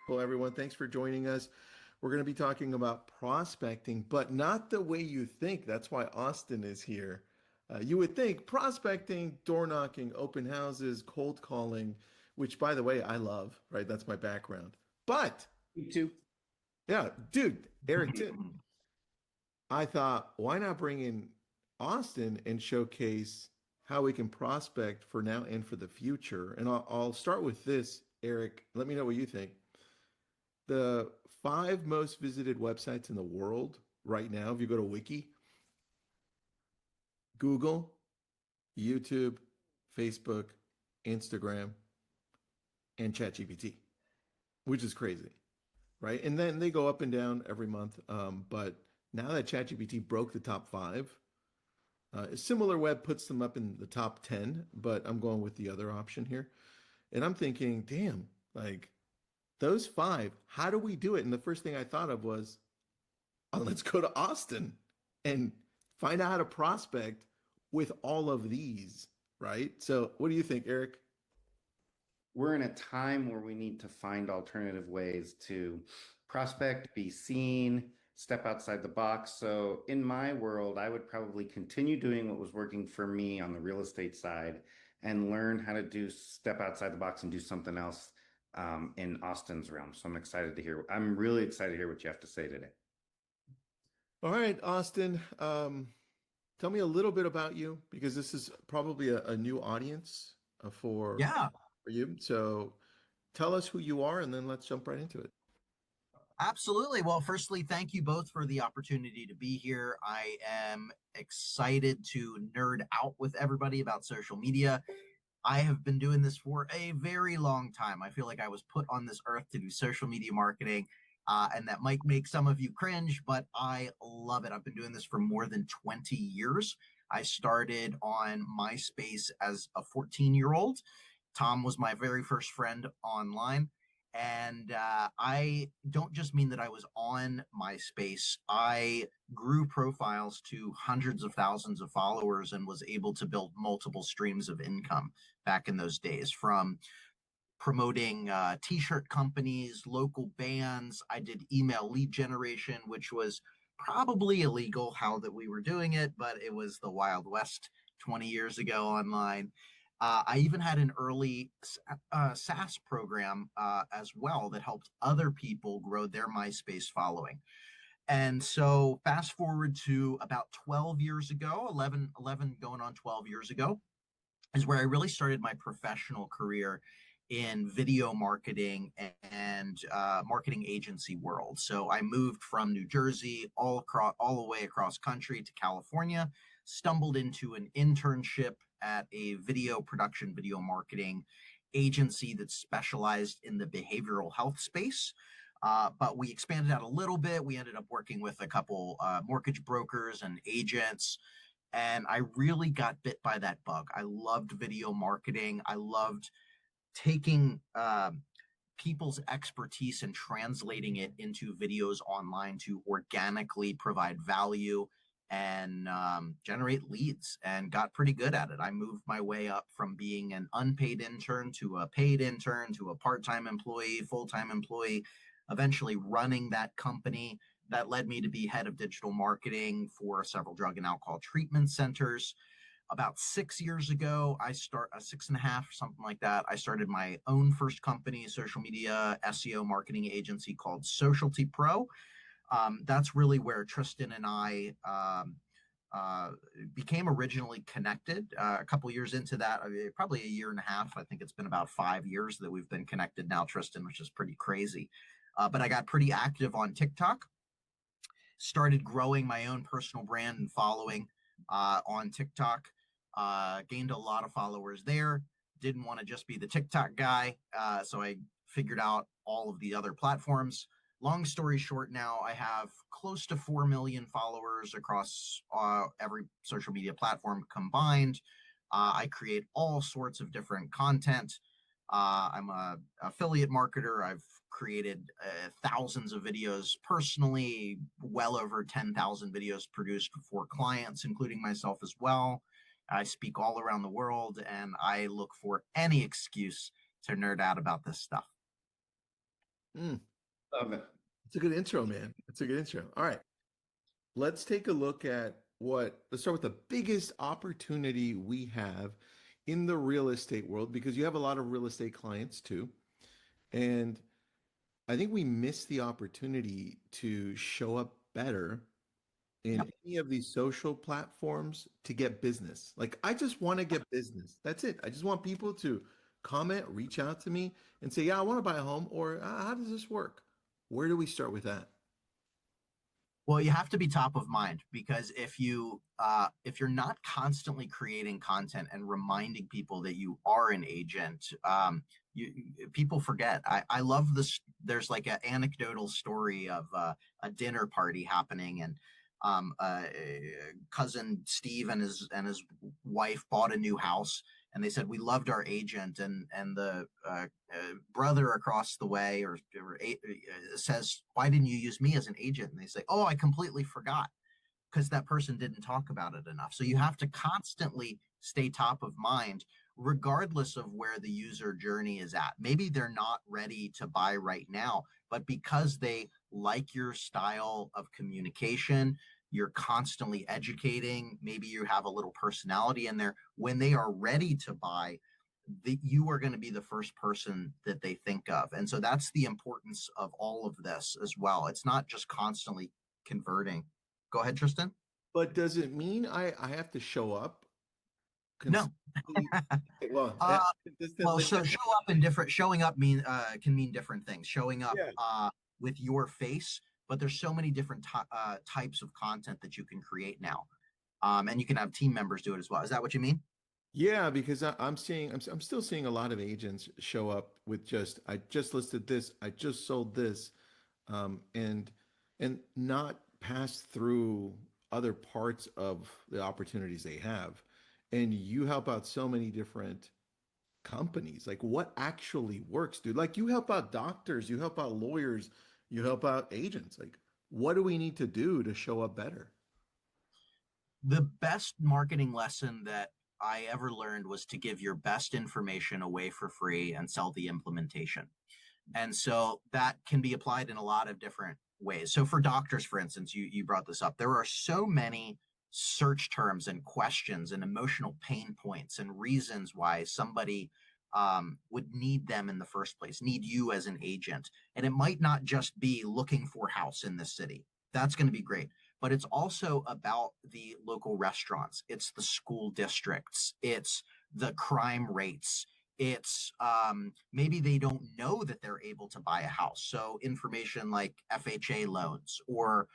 Well, everyone, thanks for joining us. We're going to be talking about prospecting, but not the way you think. That's why Austin is here. You would think prospecting, door knocking, open houses, cold calling, which, by the way, I love, right? That's my background. But Me too. yeah, dude, Eric, I thought, why not bring in Austin and showcase how we can prospect for now and for the future? And I'll start with this, Eric. Let me know what you think. The five most visited websites in the world right now, if you go to Wiki, Google, YouTube, Facebook, Instagram, and ChatGPT, which is crazy, right? And then they go up and down every month. But now that ChatGPT broke the top five, SimilarWeb puts them up in the top 10, but I'm going with the other option here. And I'm thinking, damn, like those five, how do we do it? And the first thing I thought of was, let's go to Austin and find out how to prospect with all of these, right? So, what do you think, Eric? We're in a time where we need to find alternative ways to prospect, be seen, step outside the box. So, in my world, I would probably continue doing what was working for me on the real estate side and learn how to do step outside the box and do something else in Austin's realm. So, I'm really excited to hear what you have to say today. All right, Austin, tell me a little bit about you because this is probably a new audience Yeah, for you. So, tell us who you are and then let's jump right into it. absolutely. Well, firstly, thank you both for the opportunity to be here. I am excited to nerd out with everybody about social media. I have been doing this for a very long time. I feel like I was put on this earth to do social media marketing, and that might make some of you cringe, but I love it. I've been doing this for more than 20 years. I started on MySpace as a 14-year-old. Tom was my very first friend online. And I don't just mean that I was on MySpace. I grew profiles to hundreds of thousands of followers and was able to build multiple streams of income back in those days from promoting t-shirt companies, local bands. I did email lead generation, which was probably illegal how that we were doing it, but it was the Wild West 20 years ago online. I even had an early SaaS program as well that helped other people grow their MySpace following. And so fast forward to about 12 years ago, 11 going on 12 years ago, is where I really started my professional career in video marketing and marketing agency world. So I moved from New Jersey all the way across country to California, stumbled into an internship at a video production, video marketing agency that specialized in the behavioral health space. But we expanded out a little bit. We ended up working with a couple mortgage brokers and agents, and I really got bit by that bug. I loved video marketing. I loved taking people's expertise and translating it into videos online to organically provide value and generate leads, and got pretty good at it. I moved my way up from being an unpaid intern to a paid intern to a part-time employee, full-time employee, eventually running that company. That led me to be head of digital marketing for several drug and alcohol treatment centers. About 6 years ago, 6.5, something like that. I started my own first company, social media SEO marketing agency called Socialty Pro. That's really where Tristan and I uh, became originally connected. A couple years into that, probably a year and a half. I think it's been about 5 years that we've been connected now, Tristan, which is pretty crazy. But I got pretty active on TikTok, started growing my own personal brand and following on TikTok. Gained a lot of followers there. Didn't want to just be the TikTok guy, so I figured out all of the other platforms. Long story short, now I have close to 4 million followers across every social media platform combined. I create all sorts of different content. I'm a affiliate marketer. I've created thousands of videos personally, well over 10,000 videos produced for clients, including myself as well. I speak all around the world, and I look for any excuse to nerd out about this stuff. Mm, Love it. it's a good intro, man. It's a good intro. All right. Let's take a look at let's start with the biggest opportunity we have in the real estate world because you have a lot of real estate clients too. And I think we miss the opportunity to show up better in Yep. any of these social platforms to get business. Like, I just want to get business. That's it. I just want people to comment, reach out to me and say, yeah, I want to buy a home, or how does this work? Where do we start with that? Well, you have to be top of mind because if you're not constantly creating content and reminding people that you are an agent, people forget. I love this. There's like an anecdotal story of a dinner party happening, and cousin Steve and his wife bought a new house, and they said we loved our agent, and the brother across the way says, why didn't you use me as an agent? And they say, oh, I completely forgot, because that person didn't talk about it enough. So you have to constantly stay top of mind regardless of where the user journey is at. Maybe they're not ready to buy right now, but because they like your style of communication, you're constantly educating, maybe you have a little personality in there. When they are ready to buy, you are going to be the first person that they think of. And so that's the importance of all of this as well. It's not just constantly converting. Go ahead, Tristan. But does it mean I have to show up No. consistently? Well, Uh, well, consistently. so showing up can mean different things. Showing up Yeah. with your face, but there's so many different types of content that you can create now. And you can have team members do it as well. Is that what you mean? Yeah, because I'm still seeing a lot of agents show up with I just listed this, I just sold this, um, and and not pass through other parts of the opportunities they have. And you help out so many different companies. Like, what actually works, dude? Like, you help out doctors, you help out lawyers, you help out agents. Like, what do we need to do to show up better? The best marketing lesson that I ever learned was to give your best information away for free and sell the implementation. And so that can be applied in a lot of different ways. So for doctors, for instance, you brought this up. There are so many search terms and questions and emotional pain points and reasons why somebody would need them in the first place, need you as an agent. And it might not just be looking for a house in this city. That's going to be great. But it's also about the local restaurants. It's the school districts. It's the crime rates. It's maybe they don't know that they're able to buy a house. So information like FHA loans or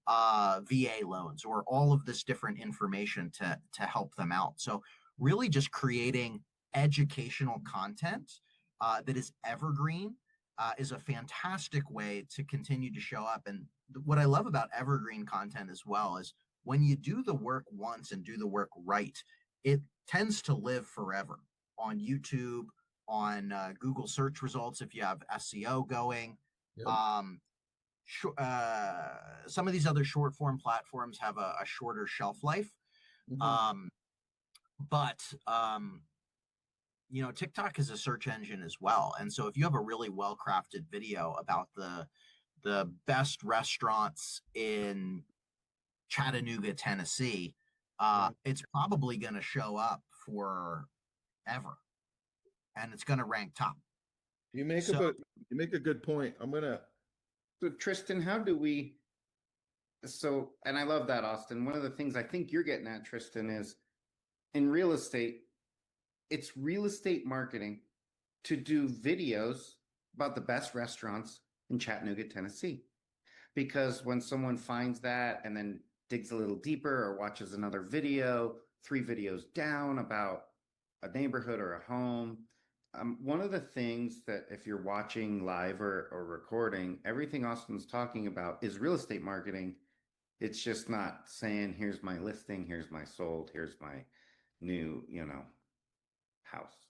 VA loans or all of this different information to help them out. So really just creating educational content that is evergreen is a fantastic way to continue to show up. And what I love about evergreen content as well is when you do the work once and do the work right, it tends to live forever on YouTube, on Google search results if you have SEO going. Yep. Some of these other short form platforms have a shorter shelf life. Mhm. But TikTok is a search engine as well. And so if you have a really well crafted video about the best restaurants in Chattanooga, Tennessee, it's probably going to show up forever, and it's going to rank top. You make So you make a good point. I'm gonna So Tristan, how do we and I love that, Austin. One of the things I think you're getting at, Tristan, is in real estate, it's real estate marketing to do videos about the best restaurants in Chattanooga, Tennessee. Because when someone finds that and then digs a little deeper or watches another video, 3 videos down about a neighborhood or a home, one of the things that if you're watching live or recording, everything Austin's talking about is real estate marketing. It's just not saying, here's my listing, here's my sold, here's my new, house.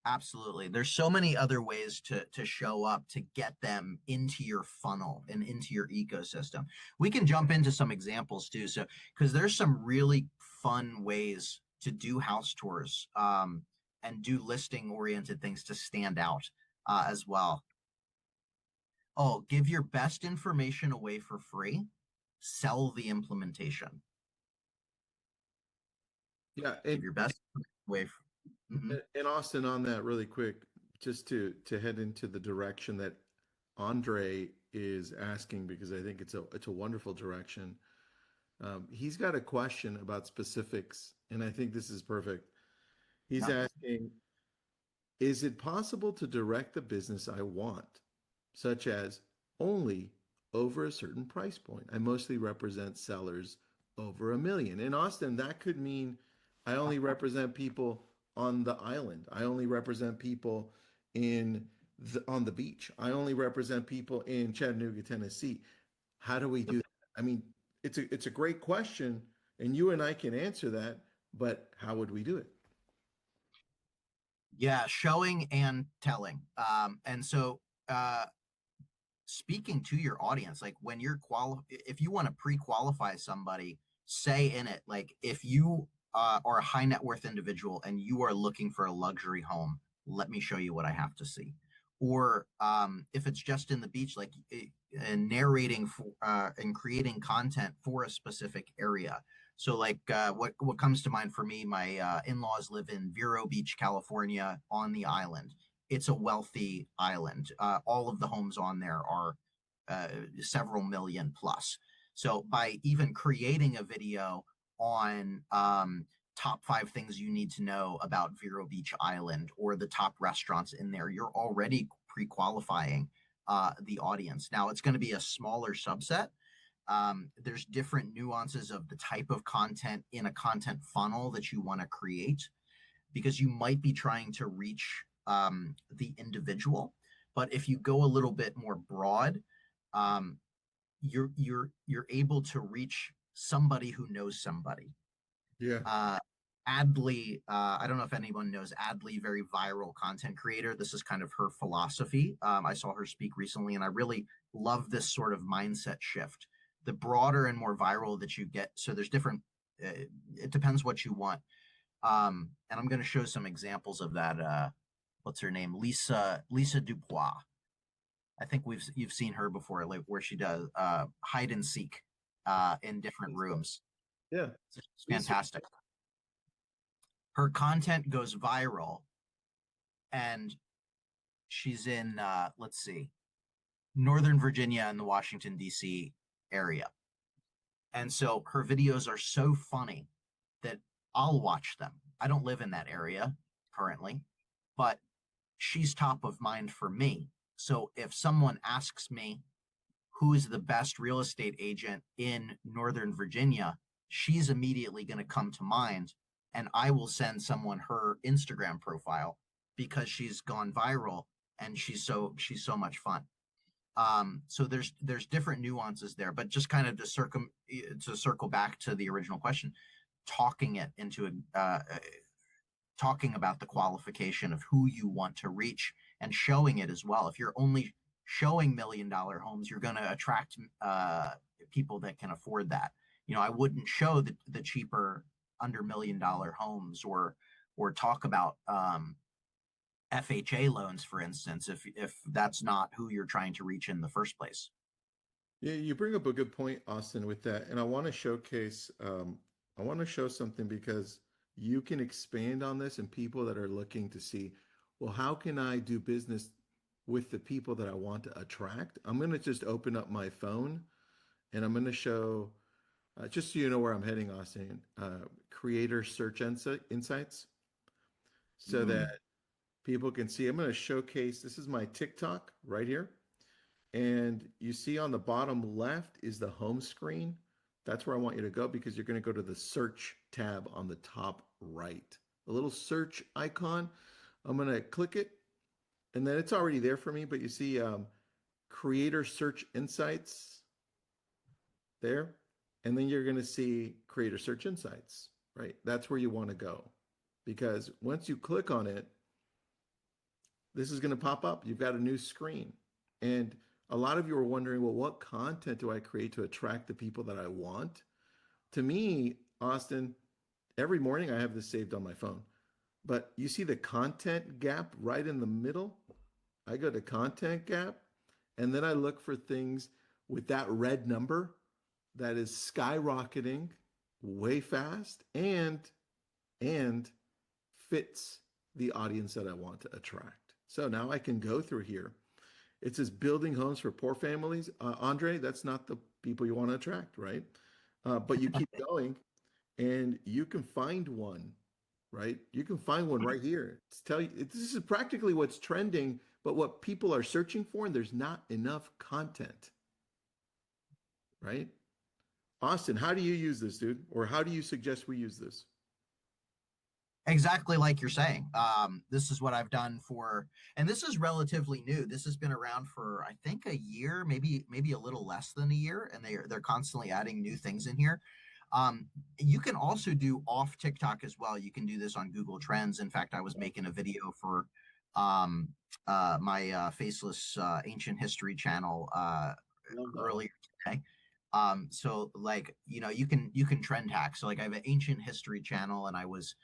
absolutely. There's so many other ways to show up to get them into your funnel and into your ecosystem. We can jump into some examples too. So, because there's some really fun ways to do house tours and do listing oriented things to stand out. as well. Oh, give your best information away for free. Sell the implementation. Yeah, Give your best away. Mhm. and Austin, on that really quick, just to head into the direction that Andre is asking, because I think it's a wonderful direction. He's got a question about specifics, and I think this is perfect. He's Yeah. asking, is it possible to direct the business I want, such as only over a certain price point? I mostly represent sellers over $1 million. In Austin, that could mean I only represent people on the island. I only represent people on the beach. I only represent people in Chattanooga, Tennessee. How do we do that? I mean, it's a great question, and you and I can answer that, but how would we do it? Yeah, showing and telling. And so speaking to your audience, like when you're if you want to pre-qualify somebody, say in it, like if you are a high net worth individual and you are looking for a luxury home, let me show you what I have to see. Or if it's just in the beach, like and narrating for and creating content for a specific area. So like what comes to mind for me, my in-laws live in Vero Beach, California, on the island. It's a wealthy island. All of the homes on there are several million plus. So by even creating a video on top 5 things you need to know about Vero Beach Island or the top restaurants in there, you're already pre-qualifying the audience. Now it's going to be a smaller subset. There's different nuances of the type of content in a content funnel that you want to create, because you might be trying to reach the individual. But if you go a little bit more broad, um, you're able to reach somebody who knows somebody. Yeah. Adley, I don't know if anyone knows Adley, very viral content creator. This is kind of her philosophy. I saw her speak recently, and I really love this sort of mindset shift. The broader and more viral that you get, so there's different. It depends what you want. And I'm going to show some examples of that. What's her name? Lisa Dupois. I think you've seen her before, like where she does hide and seek in different rooms. Yeah. It's fantastic. Her content goes viral, and she's in let's see, Northern Virginia and the Washington D.C. area. And so her videos are so funny that I'll watch them. I don't live in that area currently, but she's top of mind for me. So if someone asks me who is the best real estate agent in Northern Virginia, she's immediately going to come to mind, and I will send someone her Instagram profile because she's gone viral and she's so much fun. So there's different nuances there, but just kind of to circle back to the original question, talking it into talking about the qualification of who you want to reach and showing it as well. If you're only showing $1 million homes, you're going to attract people that can afford that. You know, I wouldn't show the cheaper under $1 million homes or talk about FHA loans, for instance, if that's not who you're trying to reach in the first place. Yeah, you bring up a good point, Austin, with that. And I want to showcase, I want to show something because you can expand on this and people that are looking to see, well, how can I do business with the people that I want to attract? I'm going to just open up my phone and I'm going to show, just so you know where I'm heading, Austin, creator search insights so that people can see. I'm going to showcase, this is my TikTok right here. And you see on the bottom left is the home screen. That's where I want you to go because you're going to go to the search tab on the top right. The little search icon. I'm going to click it and then it's already there for me, but you see creator search insights there. And then you're going to see creator search insights, right? That's where you want to go because once you click on it, this is going to pop up. You've got a new screen. And a lot of you are wondering, well, what content do I create to attract the people that I want? To me, Austin, every morning I have this saved on my phone. But you see the content gap right in the middle? I go to content gap, and then I look for things with that red number that is skyrocketing way fast and fits the audience that I want to attract. So now I can go through here. It says building homes for poor families. Andre, that's not the people you want to attract, right? But you keep going and you can find one, right? You can find one right here. It's tell you this is practically what's trending, but what people are searching for, and there's not enough content, right? Austin, how do you use this, dude? Or how do you suggest we use this? Exactly like you're saying. This is what I've done for, and this is relatively new. This has been around for I think a year, maybe a little less than a year, and they're constantly adding new things in here. You can also do off TikTok as well. You can do this on Google Trends. In fact, I was making a video for um, my faceless ancient history channel earlier today. So like you can trend hack. So like I have an ancient history channel, and I was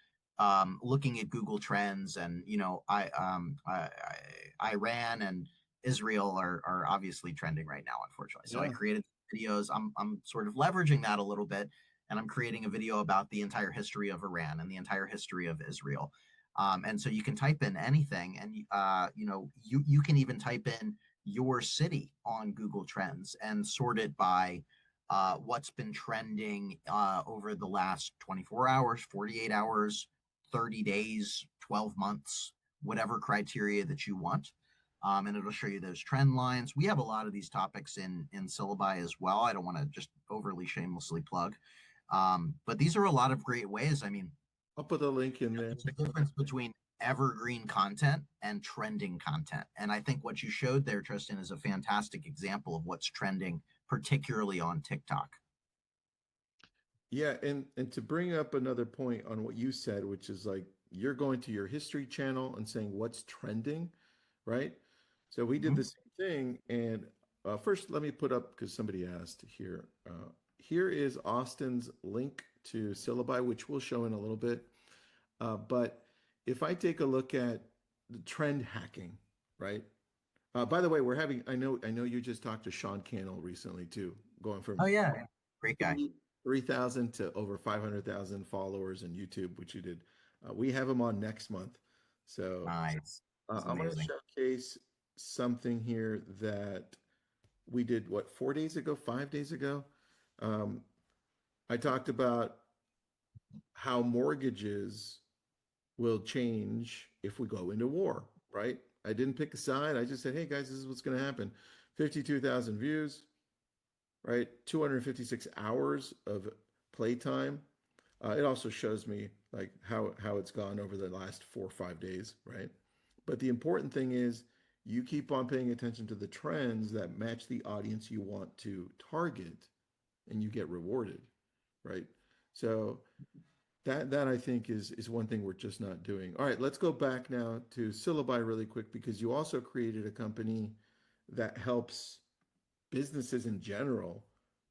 looking at Google Trends, and Iran and Israel are obviously trending right now, unfortunately. So I Yeah. created videos. I'm sort of leveraging that a little bit, and I'm creating a video about the entire history of Iran and the entire history of Israel. And so you can type in anything, and you can even type in your city on Google Trends and sort it by what's been trending over the last 24 hours, 48 hours, 30 days, 12 months, whatever criteria that you want. And it'll show you those trend lines. We have a lot of these topics in syllabi as well. I don't want to just overly shamelessly plug. But these are a lot of great ways. I mean, I'll put the link in there. there's a difference between evergreen content and trending content. And I think what you showed there, Tristan, is a fantastic example of what's trending, particularly on TikTok. Yeah, and to bring up another point on what you said, which is like you're going to your history channel and saying what's trending, right? So we did Mhm. the same thing. And first, let me put up because somebody asked here. Here is Austin's link to Syllabi, which we'll show in a little bit. But if I take a look at the trend hacking, right? By the way, we're having. I know you just talked to Sean Cannell recently too, going Oh from yeah, great guy. 3,000 to over 500,000 followers in YouTube, which you did. We have him on next month. So Nice. It's I'm going to amazing. showcase something here that we did, what, 4 days ago, 5 days ago? Um, I talked about how mortgages will change if we go into war, right? I didn't pick a side. I just said, hey guys, this is what's going to happen. 52,000 views, right? 256 hours of playtime. It also shows me like how it's gone over the last 4 or 5 days, right? But the important thing is you keep on paying attention to the trends that match the audience you want to target, and you get rewarded, right? So that I think is one thing we're just not doing. All right, let's go back now to Syllabi really quick because you also created a company that helps businesses in general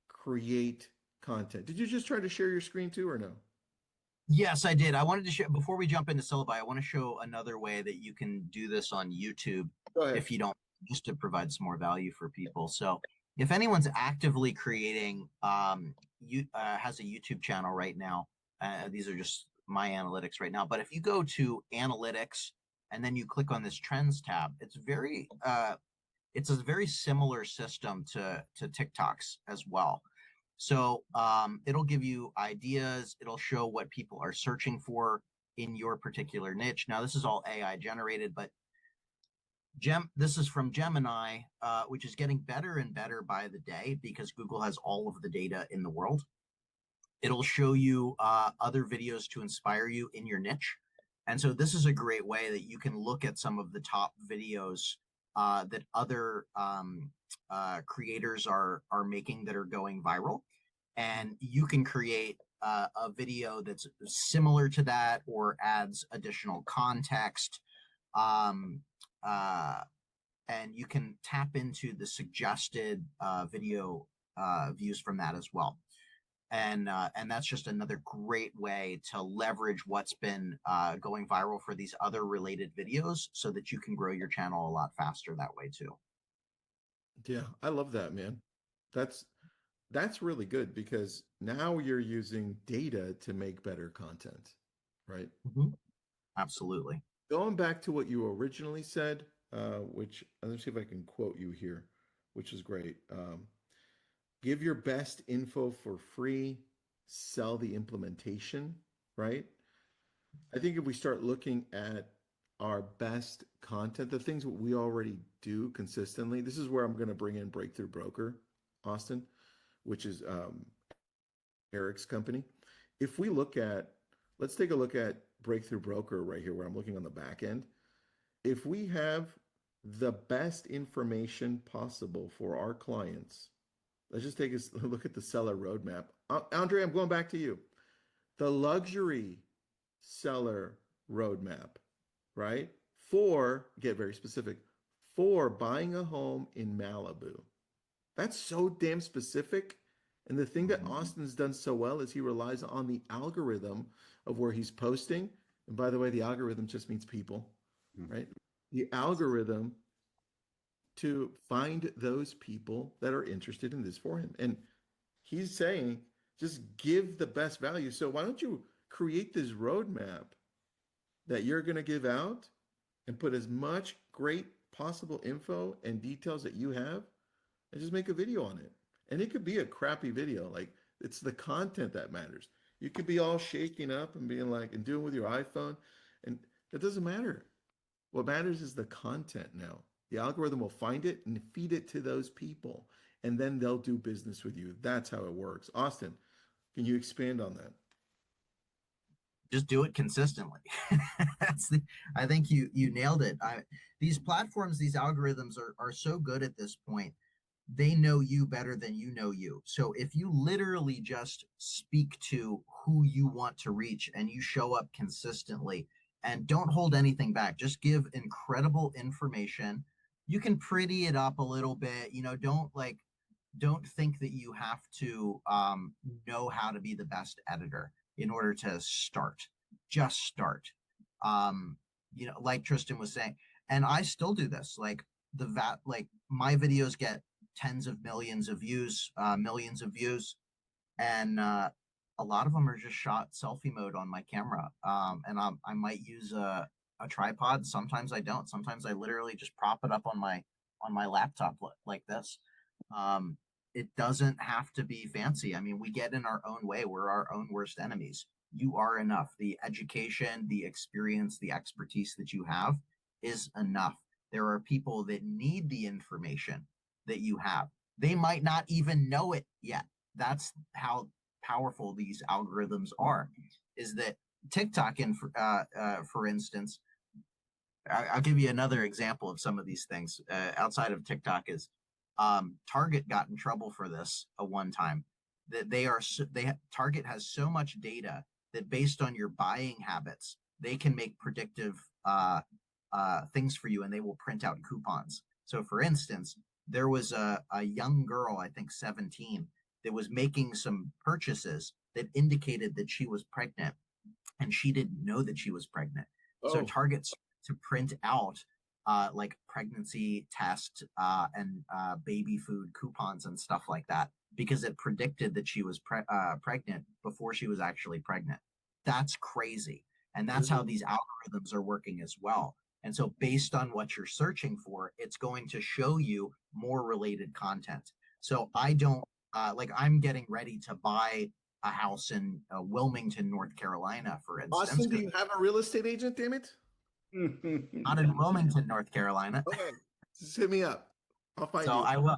create content. Did you just try to share your screen too, or no? Yes, I did. I wanted to show before we jump into syllabi, I want to show another way that you can do this on YouTube Go ahead. if you don't, just to provide some more value for people. So if anyone's actively creating you has a YouTube channel right now, these are just my analytics right now. But if you go to analytics and then you click on this trends tab, it's a very similar system to TikTok's as well. So it'll give you ideas. It'll show what people are searching for in your particular niche. Now, this is all AI generated, but this is from Gemini, which is getting better and better by the day because Google has all of the data in the world. It'll show you other videos to inspire you in your niche. And so this is a great way that you can look at some of the top videos that other creators are making that are going viral, and you can create a video that's similar to that or adds additional context, um, uh, and you can tap into the suggested video views from that as well. and that's just another great way to leverage what's been going viral for these other related videos, so that you can grow your channel a lot faster that way too. Yeah, I love that, man. That's that's really good because now you're using data to make better content, right? Mhm. Absolutely. Going back to what you originally said, which let me see if I can quote you here, which is great. Give your best info for free, sell the implementation, right? I think if we start looking at our best content, the things that we already do consistently, this is where I'm going to bring in Breakthrough Broker, Austin, which is Eric's company. If we look at, let's take a look at Breakthrough Broker right here, where I'm looking on the back end. If we have the best information possible for our clients, let's just take a look at the seller roadmap. Andre, I'm going back to you. The luxury seller roadmap, right? For, get very specific, for buying a home in Malibu. That's so damn specific. And the thing that Mhm. Austin's done so well is he relies on the algorithm of where he's posting. And by the way, the algorithm just means people, Mhm. right? The algorithm to find those people that are interested in this for him. And he's saying, just give the best value. So why don't you create this roadmap that you're going to give out and put as much great possible info and details that you have and just make a video on it. And it could be a crappy video. Like it's the content that matters. You could be all shaking up and being like, and doing with your iPhone. And it doesn't matter. What matters is the content now. The algorithm will find it and feed it to those people. And then they'll do business with you. That's how it works. Austin, can you expand on that? Just do it consistently. That's the, I think you nailed it. These platforms, these algorithms are so good at this point. They know you better than you know you. So if you literally just speak to who you want to reach and you show up consistently and don't hold anything back, just give incredible information. You can pretty it up a little bit, don't think that you have to know how to be the best editor in order to start. Just start. Like Tristan was saying, and I still do this. Like my videos get tens of millions of views, millions of views, and a lot of them are just shot selfie mode on my camera. And I might use a tripod. Sometimes I don't. Sometimes I literally just prop it up on my laptop like this. Um, it doesn't have to be fancy. I mean, we get in our own way. We're our own worst enemies. You are enough. The education, the experience, the expertise that you have is enough. There are people that need the information that you have. They might not even know it yet. That's how powerful these algorithms are. Is that TikTok, for instance, I'll give you another example of some of these things outside of TikTok. Is Target got in trouble for this one time. That Target has so much data that based on your buying habits, they can make predictive things for you, and they will print out coupons. So, for instance, there was a young girl, I think 17, that was making some purchases that indicated that she was pregnant, and she didn't know that she was pregnant. So Oh, Target's to print out like pregnancy test and baby food coupons and stuff like that because it predicted that she was pregnant before she was actually pregnant. That's crazy. And that's how these algorithms are working as well. And so, based on what you're searching for, it's going to show you more related content. So, I don't I'm getting ready to buy a house in Wilmington, North Carolina, for instance, Austin, do because you have a real estate agent? Damn it. not in Wilmington, North Carolina. Okay. Just hit me up. I'll find So you. I will.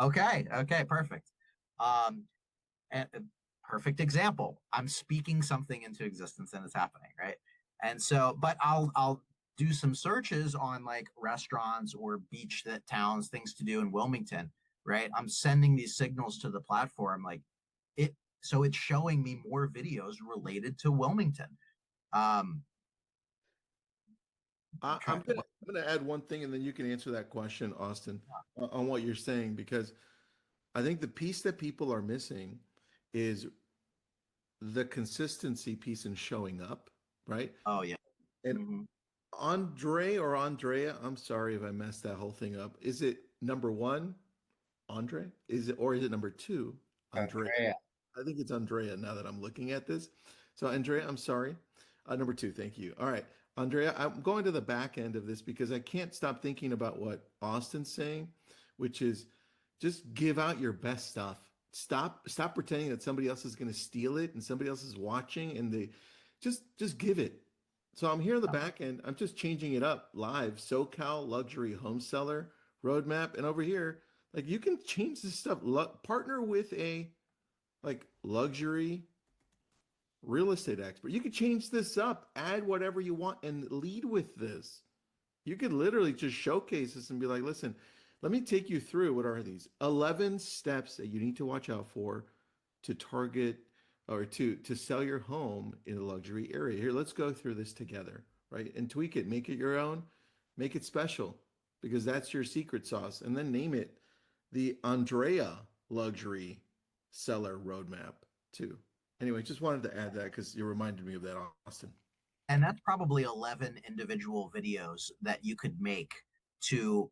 Okay. Okay. Perfect. Um, and perfect example. I'm speaking something into existence and it's happening, right? And so, but I'll do some searches on like restaurants or beach that towns, things to do in Wilmington, right? I'm sending these signals to the platform, like it. So it's showing me more videos related to Wilmington. Um, try, I'm gonna add one thing, and then you can answer that question, Austin, on what you're saying, because I think the piece that people are missing is the consistency piece in showing up, right? Oh yeah. And Mhm. Andre or Andrea, I'm sorry if I messed that whole thing up. Is it number one, Andre? Is it, or is it number two, Andrea? Andrea. I think it's Andrea now that I'm looking at this. So Andrea, I'm sorry. Number two, thank you. All right. Andrea, I'm going to the back end of this because I can't stop thinking about what Austin's saying, which is just give out your best stuff. Stop pretending that somebody else is going to steal it and somebody else is watching and they just give it. So I'm here on the back end. I'm just changing it up live. SoCal luxury home seller roadmap, and over here, like you can change this stuff. Partner with a like luxury real estate expert. You could change this up, add whatever you want, and lead with this. You could literally just showcase this and be like, listen, let me take you through what are these 11 steps that you need to watch out for to target or to sell your home in a luxury area. Here, let's go through this together, right? And tweak it, make it your own, make it special because that's your secret sauce. And then name it the Andrea Luxury Seller Roadmap too. Anyway, just wanted to add that because you reminded me of that, Austin. And that's probably 11 individual videos that you could make to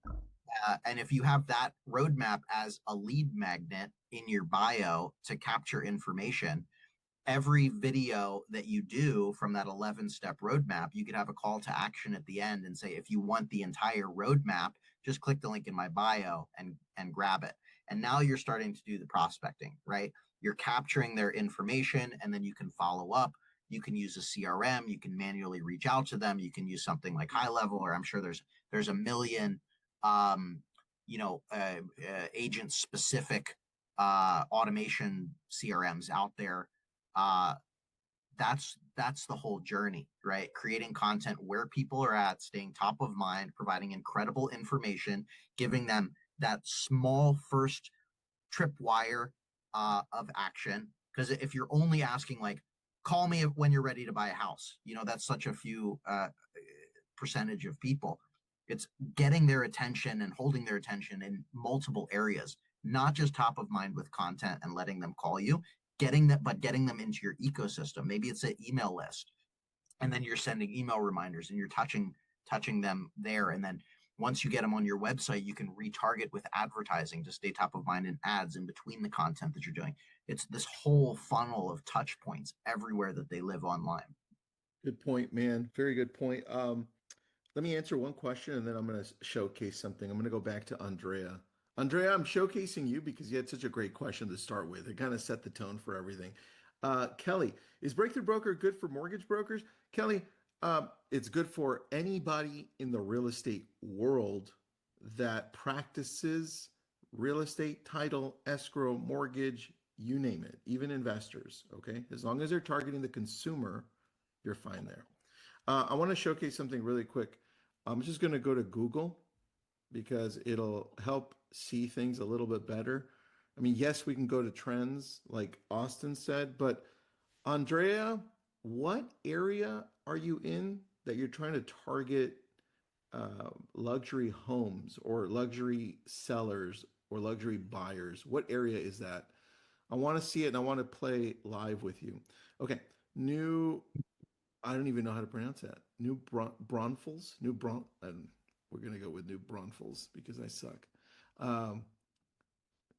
and if you have that roadmap as a lead magnet in your bio to capture information, every video that you do from that 11-step roadmap, you could have a call to action at the end and say, if you want the entire roadmap, just click the link in my bio and grab it. And now you're starting to do the prospecting, right? You're capturing their information and then you can follow up. You can use a CRM, you can manually reach out to them, you can use something like High Level, or I'm sure there's a million agent specific automation CRMs out there. That's the whole journey, right? Creating content where people are at, staying top of mind, providing incredible information, giving them that small first tripwire of action. Because if you're only asking like, call me when you're ready to buy a house, that's such a few percentage of people. It's getting their attention and holding their attention in multiple areas, not just top of mind with content and letting them call you, getting them into your ecosystem. Maybe it's an email list, and then you're sending email reminders and you're touching them there. And then once you get them on your website, you can retarget with advertising to stay top of mind and ads in between the content that you're doing. It's this whole funnel of touch points everywhere that they live online. Good point, man. Very good point. Let me answer one question and then I'm going to showcase something. I'm going to go back to Andrea. Andrea, I'm showcasing you because you had such a great question to start with. It kind of set the tone for everything. Kelly, is Breakthrough Broker good for mortgage brokers? Kelly, it's good for anybody in the real estate world that practices real estate, title, escrow, mortgage, you name it, even investors. Okay. As long as they're targeting the consumer, you're fine there. I want to showcase something really quick. I'm just going to go to Google because it'll help see things a little bit better. I mean, yes, we can go to trends like Austin said, but Andrea, what area are you in that you're trying to target luxury homes or luxury sellers or luxury buyers? What area is that? I want to see it and I want to play live with you. Okay, I don't even know how to pronounce that. Braunfels? We're going to go with New Braunfels because I suck.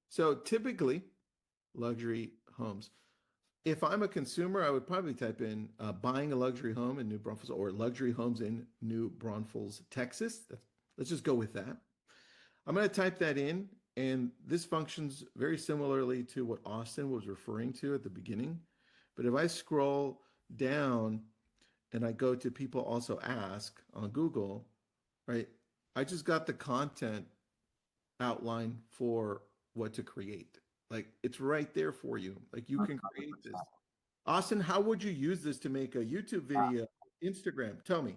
So typically, luxury homes. If I'm a consumer, I would probably type in buying a luxury home in New Braunfels or luxury homes in New Braunfels, Texas. Let's just go with that. I'm going to type that in, and this functions very similarly to what Austin was referring to at the beginning. But if I scroll down, and I go to people also ask on Google, right? I just got the content outline for what to create. Like it's right there for you. Like you can create this. Austin, how would you use this to make a YouTube video, Instagram? Tell me.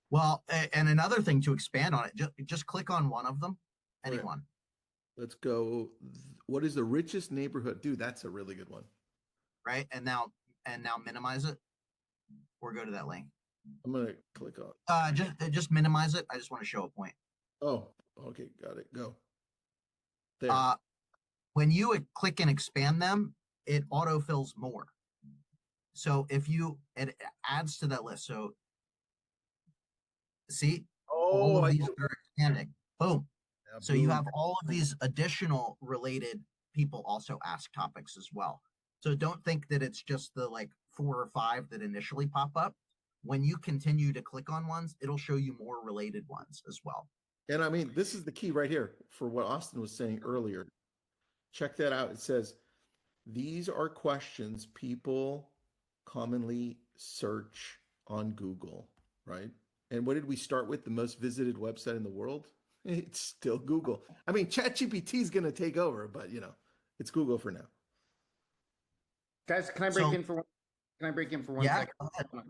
Well, and another thing to expand on it, just click on one of them, anyone. Let's go. What is the richest neighborhood? Dude, that's a really good one. Right. And now minimize it. Or go to that link. I'm gonna click on. Just minimize it. I just want to show a point. Oh, okay, got it. Go. There. When you click and expand them, it autofills more. So if you, it adds to that list. So see, all Oh, of I these are expanding. Boom. yeah, So you boom. have all of these additional related people also ask topics as well. So don't think that it's just the like 4 or 5 that initially pop up. When you continue to click on ones, it'll show you more related ones as well. And I mean, this is the key right here for what Austin was saying earlier. Check that out. It says these are questions people commonly search on Google, right? And what did we start with? The most visited website in the world? It's still Google. I mean, ChatGPT is going to take over, but it's Google for now. Guys, can I break So in for one? Can I break in for one yeah, second?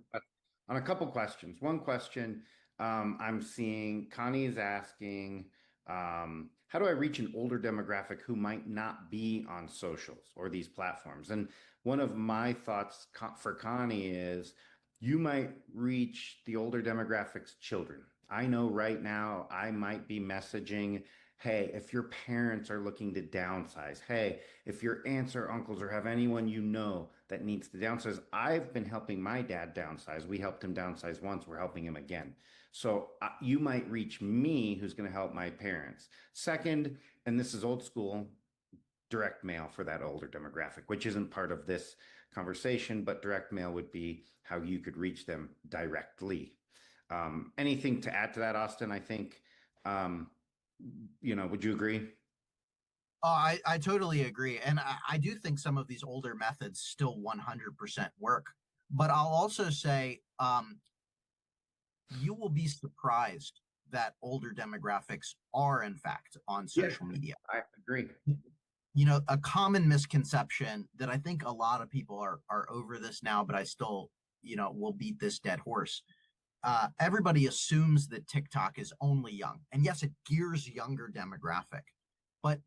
On a couple questions. One question I'm seeing Connie is asking, how do I reach an older demographic who might not be on socials or these platforms? And one of my thoughts for Connie is you might reach the older demographics children. I know right now I might be messaging, hey, if your parents are looking to downsize, hey, if your aunts or uncles or have anyone you know that needs to downsize. I've been helping my dad downsize. We helped him downsize once. We're helping him again. So you might reach me, who's going to help my parents. Second, and this is old school, direct mail for that older demographic, which isn't part of this conversation, but direct mail would be how you could reach them directly. Anything to add to that, Austin? I think, would you agree? oh, I totally agree. And I do think some of these older methods still 100% work. But I'll also say you will be surprised that older demographics are, in fact, on Yes, social media. I agree. A common misconception that I think a lot of people are over this now, but I still, will beat this dead horse. Everybody assumes that TikTok is only young. And yes, it gears younger demographic, but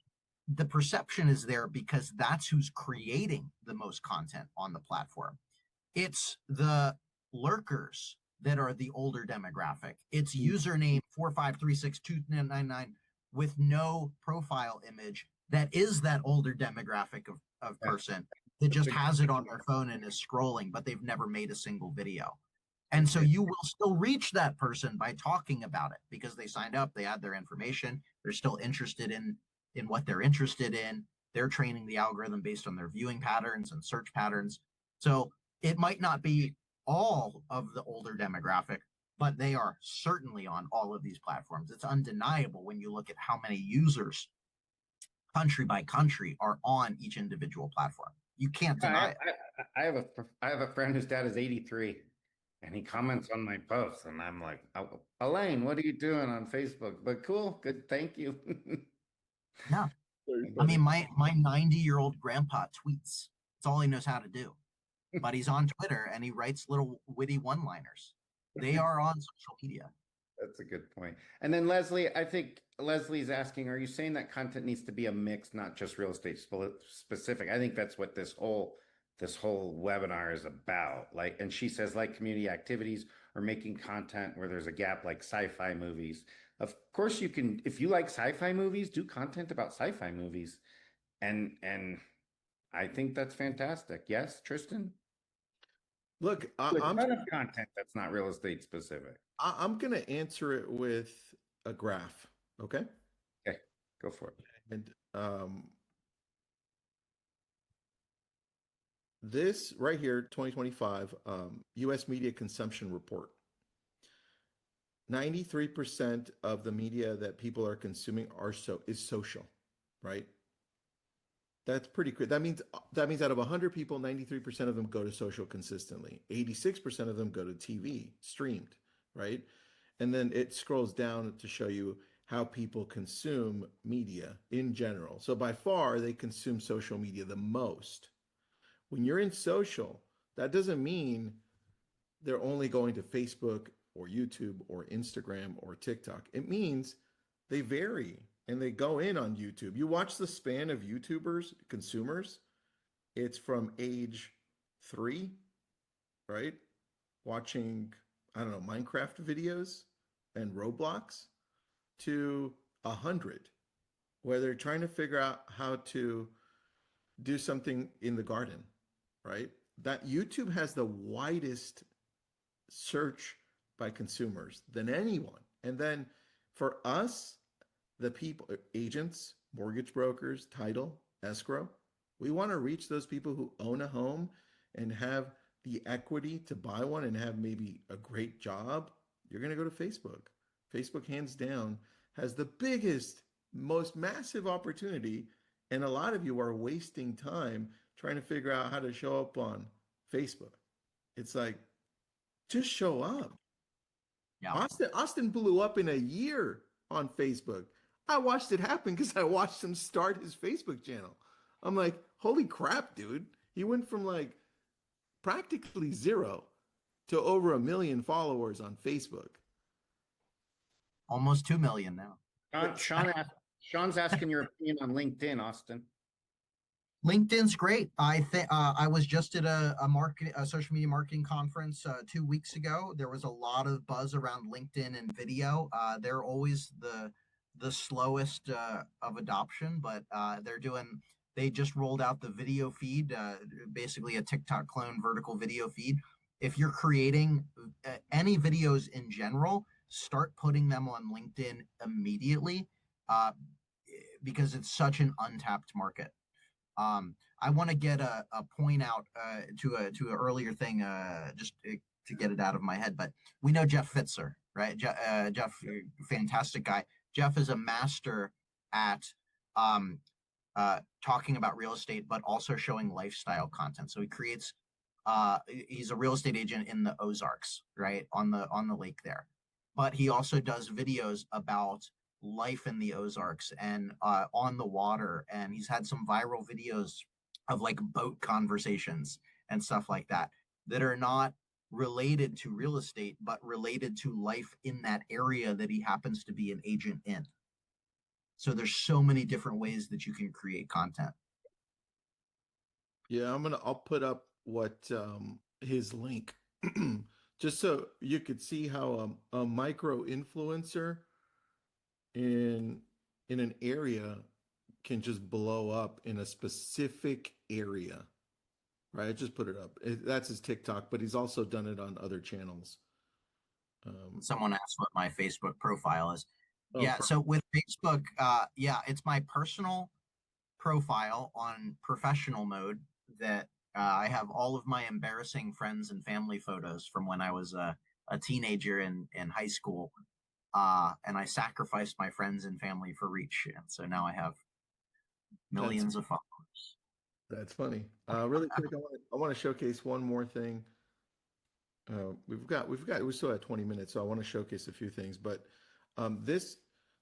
the perception is there because that's who's creating the most content on the platform. It's the lurkers that are the older demographic. It's username 4536299 with no profile image that is that older demographic of person that just has it on their phone and is scrolling, but they've never made a single video. And so you will still reach that person by talking about it because they signed up, they had their information, they're still interested in what they're interested in. They're training the algorithm based on their viewing patterns and search patterns. So it might not be all of the older demographic, but they are certainly on all of these platforms. It's undeniable when you look at how many users, country by country, are on each individual platform. You can't deny it. I have a friend whose dad is 83 and he comments on my posts and I'm like, oh, Elaine, what are you doing on Facebook? But cool, good, thank you. Yeah. Very I funny. mean, my 90-year-old grandpa tweets. It's all he knows how to do. But he's on Twitter and he writes little witty one-liners. They are on social media. That's a good point. And then Leslie, I think Leslie's asking, are you saying that content needs to be a mix, not just real estate specific? I think that's what this whole webinar is about. Like, and she says like community activities or making content where there's a gap, like sci-fi movies. Of course you can, if you like sci-fi movies, do content about sci-fi movies. And I think that's fantastic. Yes, Tristan? Look, A ton of content that's not real estate specific. I'm going to answer it with a graph. Okay. Okay, go for it. And this right here, 2025 US media consumption report. 93% of the media that people are consuming is social, right? That's pretty good. That means out of 100 people, 93% of them go to social consistently. 86% of them go to TV streamed, right? And then it scrolls down to show you how people consume media in general. So by far, they consume social media the most. When you're in social, that doesn't mean they're only going to Facebook or YouTube or Instagram or TikTok. It means they vary and they go in on YouTube. You watch the span of YouTubers, consumers, it's from age 3, right? Watching, I don't know, Minecraft videos and Roblox to 100, where they're trying to figure out how to do something in the garden, right? That YouTube has the widest search by consumers than anyone. And then for us, the people, agents, mortgage brokers, title, escrow, we want to reach those people who own a home and have the equity to buy one and have maybe a great job. You're going to go to Facebook. Facebook, hands down, has the biggest, most massive opportunity. And a lot of you are wasting time trying to figure out how to show up on Facebook. It's like, just show up. Yeah. Austin blew up in a year on Facebook. I watched it happen because I watched him start his Facebook channel. I'm like, holy crap, dude. He went from like practically zero to over 1 million followers on Facebook. Almost 2 million now. Sean's asking your opinion on LinkedIn, Austin. LinkedIn's great. I think I was just at a social media marketing conference 2 weeks ago. There was a lot of buzz around LinkedIn and video. They're always the slowest of adoption, but they just rolled out the video feed, basically a TikTok clone vertical video feed. If you're creating any videos in general, start putting them on LinkedIn immediately, because it's such an untapped market. I want to get a point out to an earlier thing, just to get it out of my head. But we know Jeff Fitzer, right? Jeff, fantastic guy. Jeff is a master at talking about real estate, but also showing lifestyle content. So he creates. He's a real estate agent in the Ozarks, right, on the lake there. But he also does videos about life in the Ozarks and on the water. And he's had some viral videos of like boat conversations and stuff like that are not related to real estate, but related to life in that area that he happens to be an agent in. So there's so many different ways that you can create content. Yeah, I'll put up what his link just so you could see how a micro influencer in an area can just blow up in a specific area, right? I just put it up. That's his TikTok, but he's also done it on other channels. Someone asked what my Facebook profile is. Oh, Yeah, so with Facebook, yeah, it's my personal profile on professional mode that I have all of my embarrassing friends and family photos from when I was a teenager in high school. And I sacrificed my friends and family for reach. And so now I have millions of followers. That's funny. Really quick, I want to showcase one more thing. We still have 20 minutes, so I want to showcase a few things. But this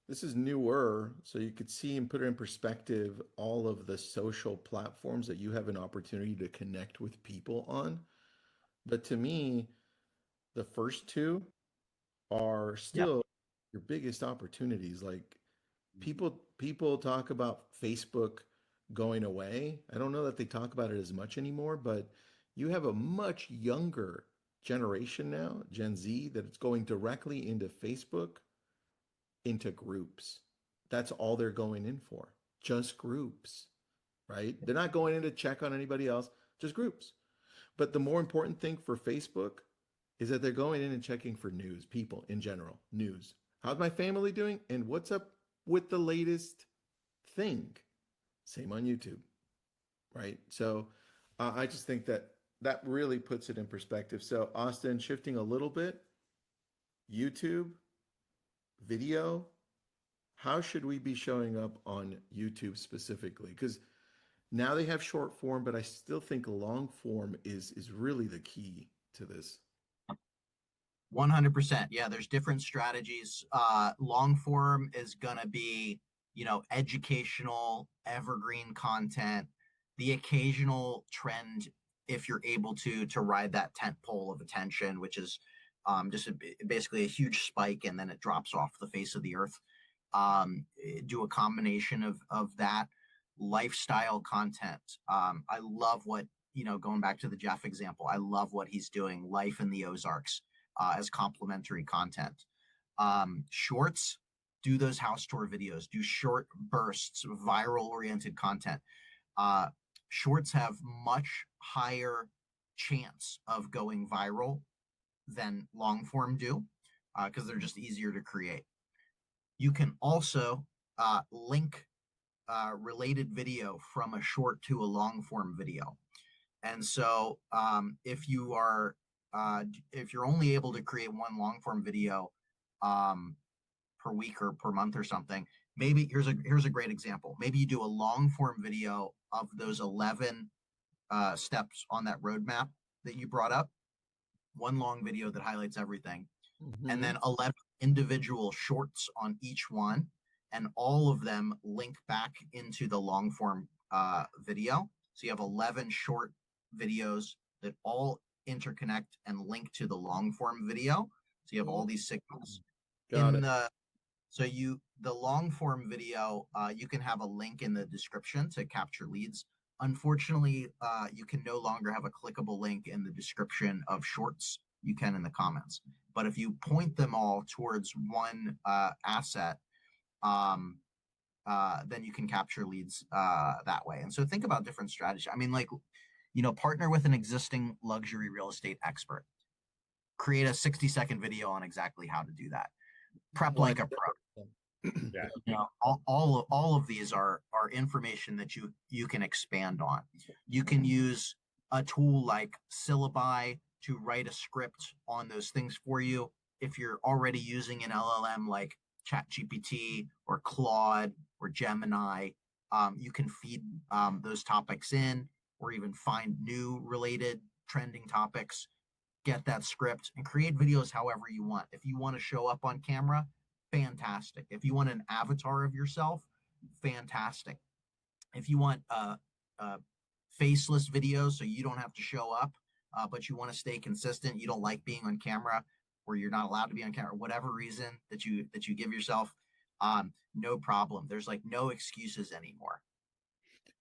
is newer, so you could see and put it in perspective all of the social platforms that you have an opportunity to connect with people on. But to me, the first two are still your biggest opportunities. Like people talk about Facebook going away. I don't know that they talk about it as much anymore, but you have a much younger generation now, Gen Z, that it's going directly into Facebook, into groups. That's all they're going in for. Just groups, right? They're not going in to check on anybody else, just groups. But the more important thing for Facebook is that they're going in and checking for news, people in general, news. How's my family doing? And what's up with the latest thing? Same on YouTube, right? So I just think that really puts it in perspective. So Austin, shifting a little bit, YouTube, video, how should we be showing up on YouTube specifically? Because now they have short form, but I still think long form is really the key to this. 100%. Yeah, there's different strategies. Long form is going to be, educational, evergreen content, the occasional trend, if you're able to ride that tent pole of attention, which is basically a huge spike and then it drops off the face of the earth. Do a combination of that lifestyle content. I love what, going back to the Jeff example, I love what he's doing, life in the Ozarks, as complementary content. Shorts, do those house tour videos, do short bursts, viral oriented content. shorts have much higher chance of going viral than long form do because they're just easier to create. You can also link related video from a short to a long form video. And so if you're only able to create one long form video per week or per month or something, maybe here's a great example. Maybe you do a long form video of those 11 steps on that roadmap that you brought up, one long video that highlights everything, and then 11 individual shorts on each one, and all of them link back into the long form video. So you have 11 short videos that all interconnect and link to the long form video. So you have all these signals. Got it. The long form video, you can have a link in the description to capture leads. Unfortunately, you can no longer have a clickable link in the description of shorts. You can in the comments. But if you point them all towards one asset, then you can capture leads that way. And so think about different strategies. I mean, like, partner with an existing luxury real estate expert. Create a 60-second video on exactly how to do that. Prep like a pro. Yeah. All of these are information that you can expand on. You can use a tool like Syllabi to write a script on those things for you. If you're already using an LLM like ChatGPT or Claude or Gemini, you can feed those topics in, or even find new related trending topics, get that script, and create videos however you want. If you want to show up on camera, fantastic. If you want an avatar of yourself, fantastic. If you want a faceless video so you don't have to show up, but you want to stay consistent, you don't like being on camera, or you're not allowed to be on camera, whatever reason that you give yourself, no problem. There's like no excuses anymore.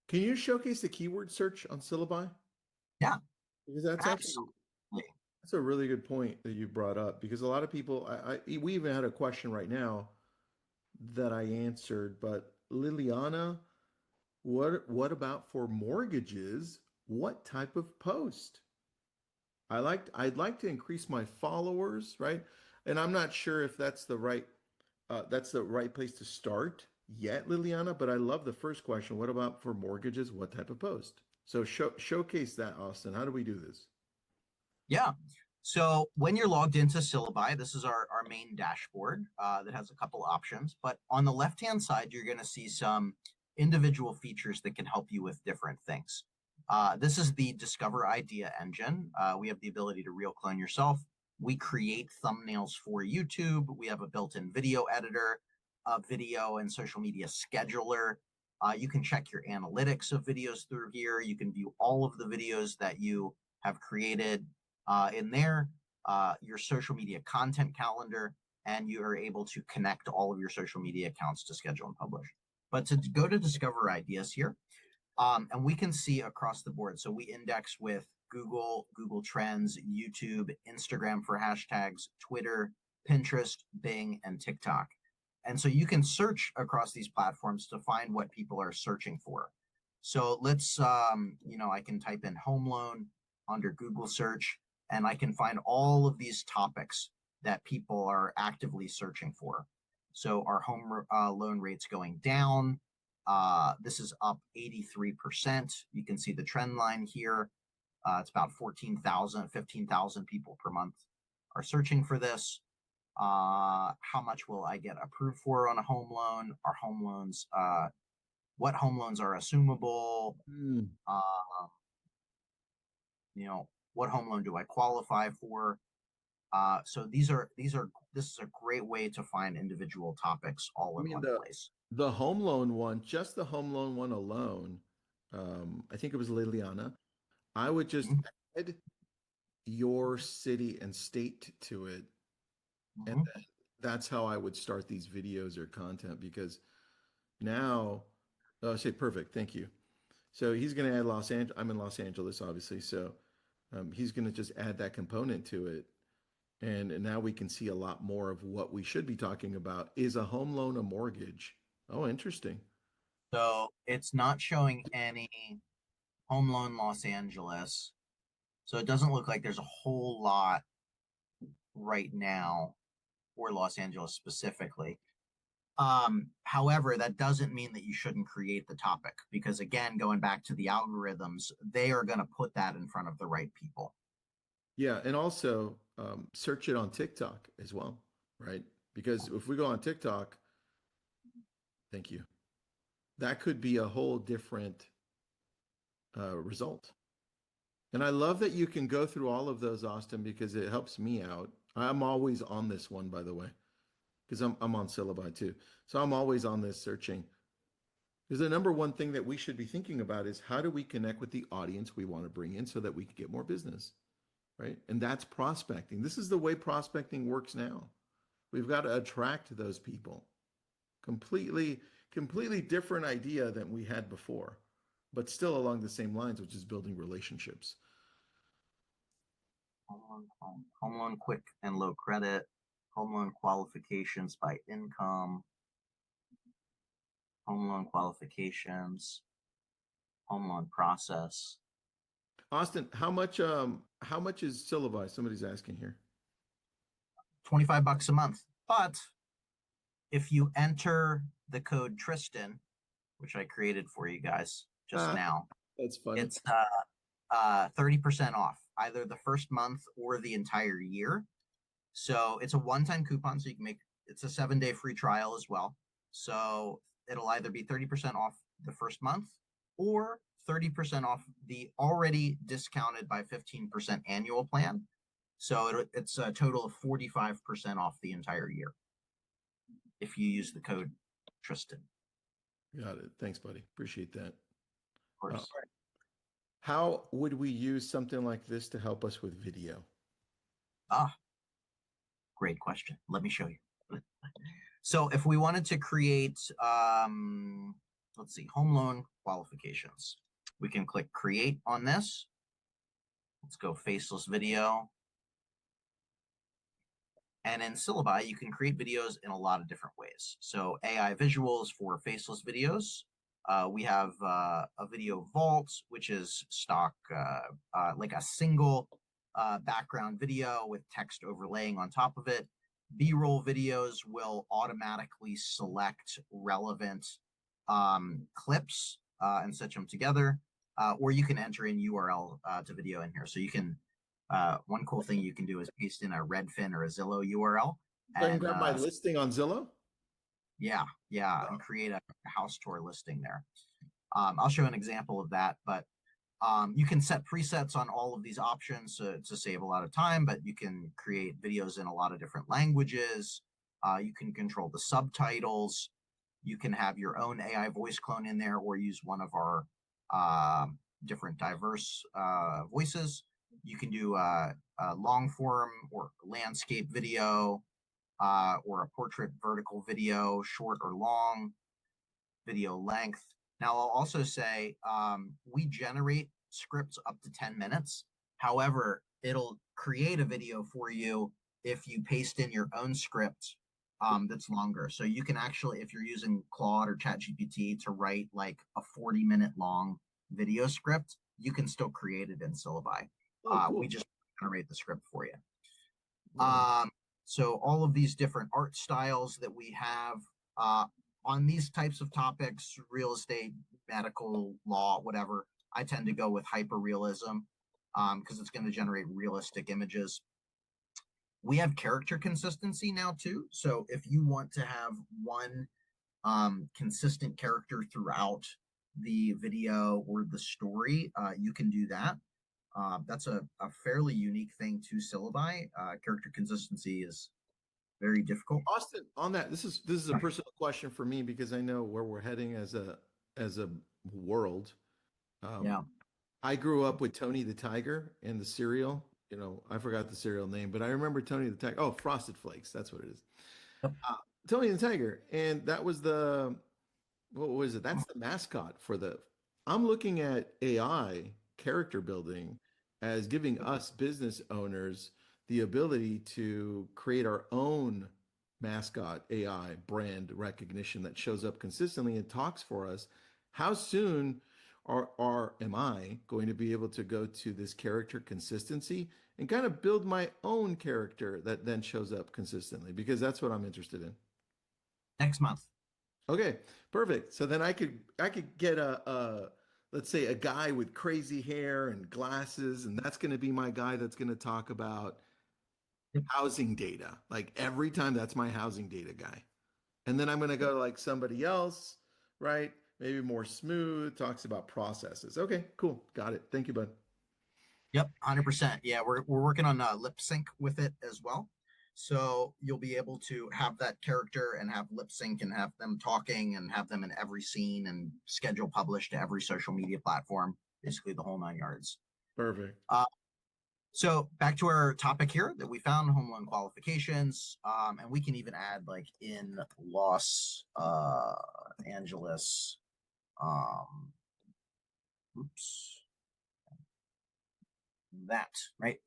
Can you showcase the keyword search on Syllabi? Yeah, Because that's actually that's a really good point that you brought up, because a lot of people, we even had a question right now that I answered, but Liliana, what about for mortgages? What type of post? I'd like to increase my followers, right? And I'm not sure if that's the right place to start yet, Liliana, but I love the first question. What about for mortgages? What type of post? So showcase that, Austin. How do we do this? Yeah. So when you're logged into Syllabi, this is our main dashboard that has a couple options. But on the left-hand side, you're going to see some individual features that can help you with different things. This is the Discover Idea engine. We have the ability to real clone yourself. We create thumbnails for YouTube. We have a built-in video editor, a video and social media scheduler. You can check your analytics of videos through here. You can view all of the videos that you have created in there, your social media content calendar, and you are able to connect all of your social media accounts to schedule and publish. But to go to Discover Ideas here, and we can see across the board. So we index with Google, Google Trends, YouTube, Instagram for hashtags, Twitter, Pinterest, Bing, and TikTok. And so you can search across these platforms to find what people are searching for. So let's, I can type in home loan under Google search, and I can find all of these topics that people are actively searching for. So our home loan rate's going down. This is up 83%. You can see the trend line here. It's about 14,000, 15,000 people per month are searching for this. How much will I get approved for on a home loan? Our home loans, what home loans are assumable? What home loan do I qualify for? So this is a great way to find individual topics all in one place. The home loan one, just the home loan one alone, I think it was Liliana. I would just add your city and state to it. And that's how I would start these videos or content, because now, oh, say perfect. Thank you. So he's going to add Los Angeles. I'm in Los Angeles, obviously. So he's going to just add that component to it. And now we can see a lot more of what we should be talking about. Is a home loan a mortgage? Oh, interesting. So it's not showing any Home Loan Los Angeles. So it doesn't look like there's a whole lot right now for Los Angeles specifically. However, that doesn't mean that you shouldn't create the topic because, again, going back to the algorithms, they are going to put that in front of the right people. Yeah, and also search it on TikTok as well, right? Because if we go on TikTok, thank you, that could be a whole different result. And I love that you can go through all of those, Austin, because it helps me out. I'm always on this one, by the way, because I'm on Syllabi too. So I'm always on this searching. Because the number one thing that we should be thinking about is how do we connect with the audience we want to bring in so that we can get more business, right? And that's prospecting. This is the way prospecting works now. We've got to attract those people. Completely different idea than we had before, but still along the same lines, which is building relationships. Home loan quick and low credit, home loan qualifications by income, home loan qualifications, home loan process. Austin, how much is Syllabi? Somebody's asking here. $25 a month. But if you enter the code Tristan, which I created for you guys just now, That's funny. it's 30% off either the first month or the entire year. So it's a one-time coupon, so you can it's a 7-day free trial as well. So it'll either be 30% off the first month or 30% off the already discounted by 15% annual plan. So it's a total of 45% off the entire year if you use the code Tristan. Got it. Thanks, buddy. Appreciate that. Of course. How would we use something like this to help us with video? Great question. Let me show you. So if we wanted to create, let's see, home loan qualifications, we can click create on this. Let's go faceless video. And in Syllabi, you can create videos in a lot of different ways. So AI visuals for faceless videos. We have a video vault, which is stock, like a single background video with text overlaying on top of it. B-roll videos will automatically select relevant clips and stitch them together, or you can enter in URL to video in here. So you can, one cool thing you can do is paste in a Redfin or a Zillow URL. I can grab my listing on Zillow? Yeah, and create a house tour listing there. I'll show an example of that, but you can set presets on all of these options to save a lot of time, but you can create videos in a lot of different languages. You can control the subtitles. You can have your own AI voice clone in there or use one of our different diverse voices. You can do a long form or landscape video or a portrait vertical video, short or long, video length. Now, I'll also say we generate scripts up to 10 minutes. However, it'll create a video for you if you paste in your own script that's longer. So you can actually, if you're using Claude or ChatGPT to write like a 40-minute long video script, you can still create it in Syllabi. Cool. We just generate the script for you. So all of these different art styles that we have on these types of topics, real estate, medical, law, whatever, I tend to go with hyperrealism because it's going to generate realistic images. We have character consistency now too. So if you want to have one consistent character throughout the video or the story, you can do that. That's a fairly unique thing to Syllabi. Character consistency is very difficult. Austin, on that, this is a personal question for me because I know where we're heading as a world. Yeah. I grew up with Tony the Tiger and the cereal. You know, I forgot the cereal name, but I remember Tony the Tiger. Oh, Frosted Flakes. That's what it is. Yep. Tony the Tiger. And that was what was it? That's the mascot for I'm looking at AI character building as giving us business owners the ability to create our own mascot AI brand recognition that shows up consistently and talks for us. How soon or am I going to be able to go to this character consistency and kind of build my own character that then shows up consistently? Because that's what I'm interested in. Next month. Okay, perfect. So then I could get a let's say a guy with crazy hair and glasses, and that's going to be my guy that's going to talk about housing data. Like every time, that's my housing data guy. And then I'm going to go to like somebody else, right? Maybe more smooth, talks about processes. Okay, cool. Got it. Thank you, bud. Yep, 100%. Yeah, we're working on lip sync with it as well. So you'll be able to have that character and have lip sync and have them talking and have them in every scene and schedule published to every social media platform, basically the whole 9 yards. Perfect. So back to our topic here that we found home loan qualifications, and we can even add like in Los Angeles. Oops, that right.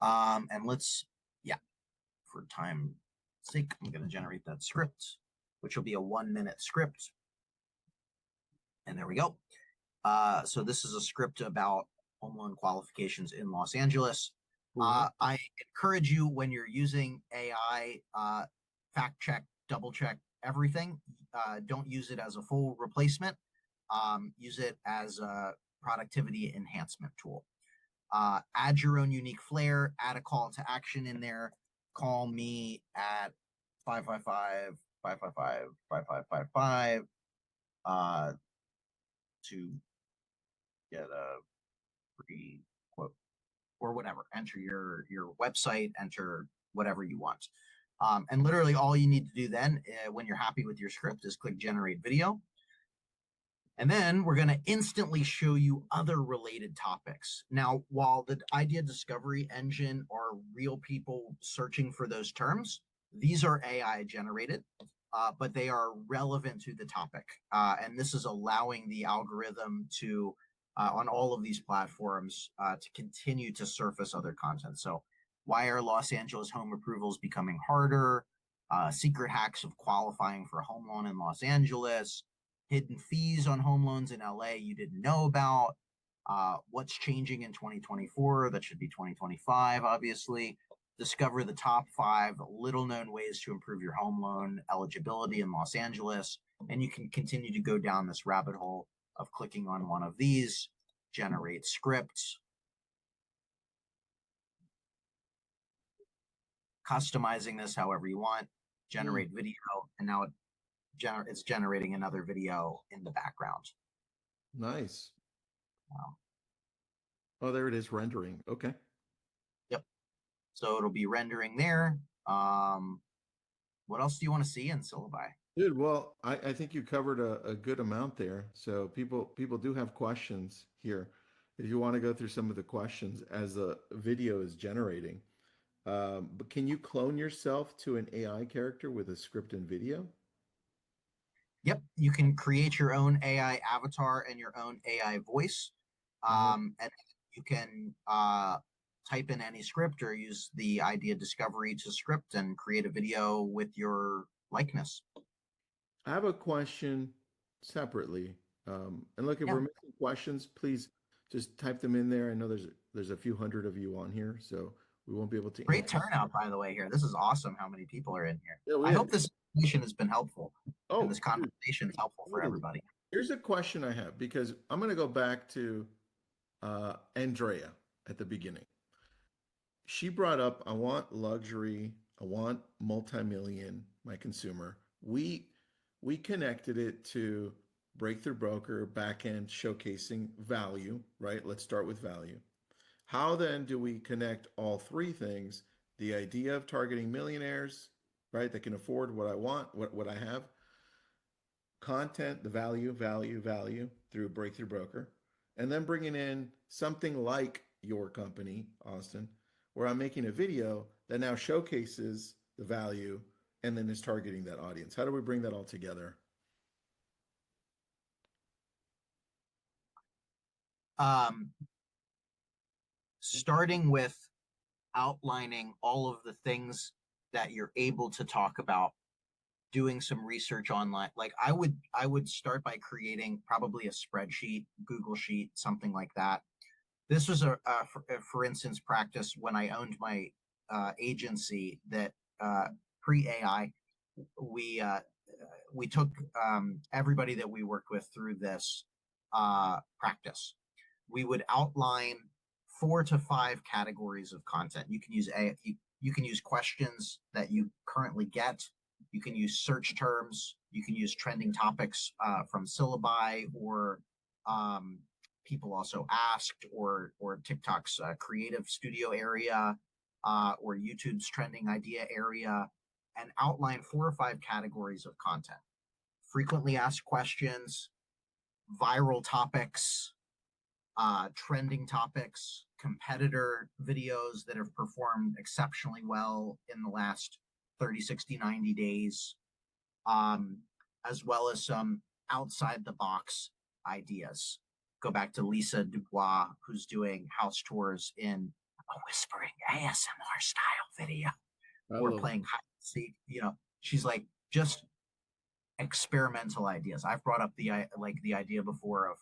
And let's, yeah, for time sake, I'm going to generate that script, which will be a 1 minute script. And there we go. So this is a script about home loan qualifications in Los Angeles. I encourage you when you're using AI, fact check, double check everything. Don't use it as a full replacement. Use it as a productivity enhancement tool. Add your own unique flair, add a call to action in there. Call me at 555-555-5555 to get a free quote or whatever. Enter your website, enter whatever you want. And literally all you need to do then when you're happy with your script is click generate video. And then we're going to instantly show you other related topics. Now, while the idea discovery engine are real people searching for those terms, these are AI generated, but they are relevant to the topic. And this is allowing the algorithm to, on all of these platforms, to continue to surface other content. So why are Los Angeles home approvals becoming harder? Secret hacks of qualifying for a home loan in Los Angeles. Hidden fees on home loans in LA you didn't know about. What's changing in 2024? That should be 2025, obviously. Discover the top 5 little known ways to improve your home loan eligibility in Los Angeles. And you can continue to go down this rabbit hole of clicking on one of these, generate scripts, customizing this however you want, generate video, and now it's generating another video in the background. Nice. Oh, there it is, rendering. Okay. Yep. So it'll be rendering there. What else do you want to see in Syllabi? Dude, well, I think you covered a good amount there. So people do have questions here. If you want to go through some of the questions as the video is generating. But can you clone yourself to an AI character with a script and video? Yep, you can create your own AI avatar and your own AI voice. And you can type in any script or use the idea discovery to script and create a video with your likeness. I have a question separately. And look, if Yeah. we're missing questions, please just type them in there. I know there's a few hundred of you on here, so we won't be able to Great answer. turnout, by the way, here. This is awesome how many people are in here. Yeah, we I had- hope this information has been helpful and oh, this dude, conversation is helpful for totally. everybody. Here's a question I have because I'm going to go back to Andrea at the beginning. She brought up, I want luxury, I want multi-million, my consumer. We connected it to Breakthrough Broker backend showcasing value, right? Let's start with value. How then do we connect all 3 things? The idea of targeting millionaires, right? That can afford what I want, what I have. Content, the value through Breakthrough Broker. And then bringing in something like your company, Austin, where I'm making a video that now showcases the value and then is targeting that audience. How do we bring that all together? Starting with outlining all of the things that you're able to talk about doing some research online. Like I would start by creating probably a spreadsheet, Google sheet, something like that. This was for instance, practice when I owned my agency that pre AI. We took everybody that we worked with through this practice. We would outline 4 to 5 categories of content. You can use questions that you currently get. You can use search terms. You can use trending topics from syllabi or people also asked, or TikTok's creative studio area, or YouTube's trending idea area, and outline 4 or 5 categories of content. Frequently asked questions, viral topics, trending topics, competitor videos that have performed exceptionally well in the last 30, 60, 90 days, as well as some outside the box ideas. Go back to Lisa Dubois, who's doing house tours in a whispering ASMR style video. We're playing hide and seek. She's like, just experimental ideas. I've brought up the idea before of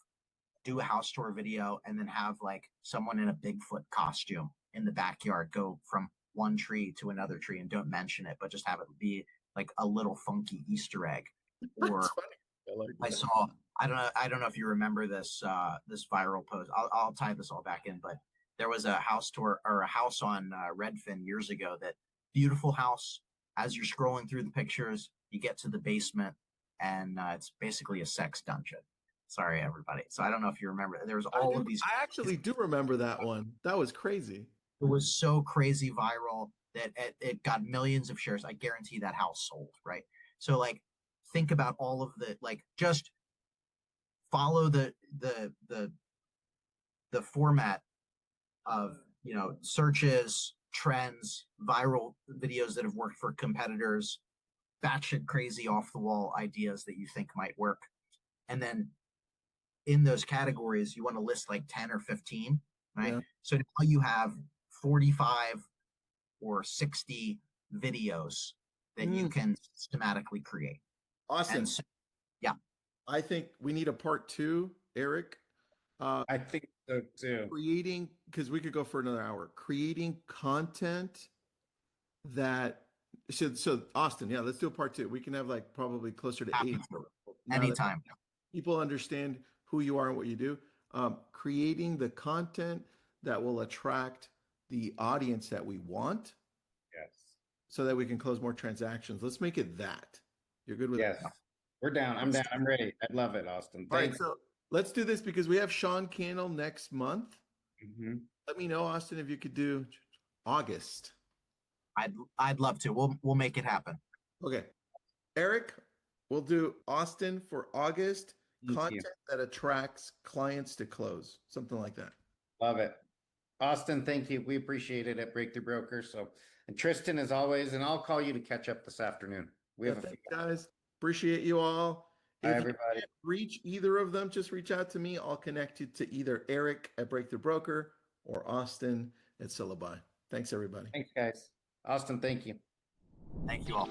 do a house tour video and then have like someone in a Bigfoot costume in the backyard go from one tree to another tree and don't mention it, but just have it be like a little funky Easter egg. Or I saw, I don't know if you remember this this viral post. I'll tie this all back in, but there was a house tour or a house on Redfin years ago. That beautiful house. As you're scrolling through the pictures, you get to the basement, and it's basically a sex dungeon. Sorry, everybody. So I don't know if you remember. There was all of these. I actually do remember that one. That was crazy. It was so crazy viral that it got millions of shares. I guarantee that house sold, right? So like, think about all of the, like, just follow the format of, searches, trends, viral videos that have worked for competitors, batshit crazy off the wall ideas that you think might work. And then in those categories, you want to list like 10 or 15, right? Yeah. So now you have 45 or 60 videos that you can systematically create. Awesome. So, yeah. I think we need a part 2, Eric. I think so too. Creating, because we could go for another hour, creating content that so Austin, yeah, let's do a part 2. We can have like probably closer to 8. Anytime. People understand who you are and what you do. Creating the content that will attract the audience that we want. Yes. So that we can close more transactions. Let's make it that. You're good with Yes. that? We're down. I'm down. I'm ready. I love it, Austin. All right, so let's do this because we have Sean Cannell next month. Mm-hmm. Let me know, Austin, if you could do August. I'd love to. We'll make it happen. Okay. Eric, we'll do Austin for August. Content that attracts clients to close. Something like that. Love it. Austin, thank you. We appreciate it at Breakthrough Broker. So, and Tristan, as always, and I'll call you to catch up this afternoon. We have thanks, guys. Appreciate you all. Bye, If everybody. you can't reach either of them, just reach out to me. I'll connect you to either Eric at Breakthrough Broker or Austin at Syllabi. Thanks, everybody. Thanks, guys. Austin, thank you. Thank you all.